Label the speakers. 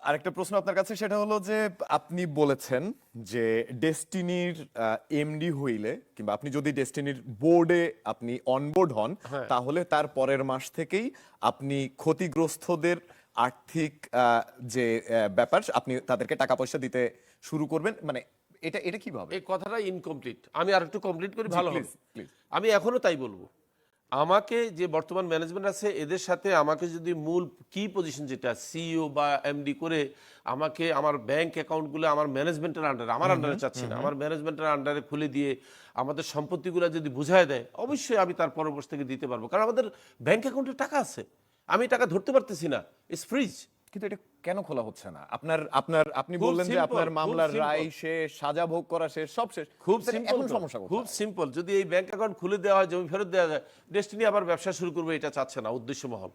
Speaker 1: আরেকটা প্রশ্ন আপনার কাছে, সেটা হলো যে আপনি বলেছেন যে ডেস্টিনির এমডি হইলে কিংবা আপনি যদি ডেস্টিনির বোর্ডে আপনি অনবোর্ড হন,
Speaker 2: হ্যাঁ।
Speaker 1: তাহলে তার পরের মাস থেকেই আপনি ক্ষতিগ্রস্তদের আর্থিক যে ব্যাপার, আপনি তাদেরকে টাকা পয়সা দিতে শুরু করবেন। মানে এটা এটা কিভাবে?
Speaker 2: এই কথাটা ইনকমপ্লিট, আমি আর একটু কমপ্লিট করি,
Speaker 1: জি,
Speaker 2: ভালো হবে।
Speaker 1: Please please.
Speaker 2: আমি এখনো তাই বলবো। আমাকে যে বর্তমান ম্যানেজমেন্ট আছে এদের সাথে আমাকে যদি মূল কি পজিশন যেটা সিইও বা এমডি করে আমাকে আমার ব্যাংক অ্যাকাউন্টগুলো আমার ম্যানেজমেন্টের আন্ডারে, আমার আন্ডারে চাচ্ছি না, আমার ম্যানেজমেন্টের আন্ডারে খুলে দিয়ে আমাদের সম্পত্তিগুলো যদি বুঝায় দেয়, অবশ্যই আমি তার পরবর্তী থেকে দিতে পারবো, কারণ আমাদের ব্যাংক অ্যাকাউন্টে টাকা আছে, আমি টাকা ধরতে পারতেছি না, ইটস ফ্রিজ।
Speaker 1: কিন্তু এটা কেন খোলা হচ্ছে না? আপনার আপনার আপনি
Speaker 2: খুব
Speaker 1: বললেন যে
Speaker 2: simple,
Speaker 1: আপনার
Speaker 2: খুব
Speaker 1: মামলার
Speaker 2: simple।
Speaker 1: রায় শেষ, সাজা ভোগ করা শেষ, সব শেষ,
Speaker 2: খুব
Speaker 1: তাহলে
Speaker 2: সিম্পল,
Speaker 1: এখন সমস্যা
Speaker 2: খুব
Speaker 1: কোথায়?
Speaker 2: সিম্পল। যদি এই ব্যাংক অ্যাকাউন্ট খুলে দেওয়া হয়, জমি ফেরত দেওয়া যায়, ডেস্টিনি আবার ব্যবসা শুরু করবে, এটা চাচ্ছে না উদ্দেশ্য মহল।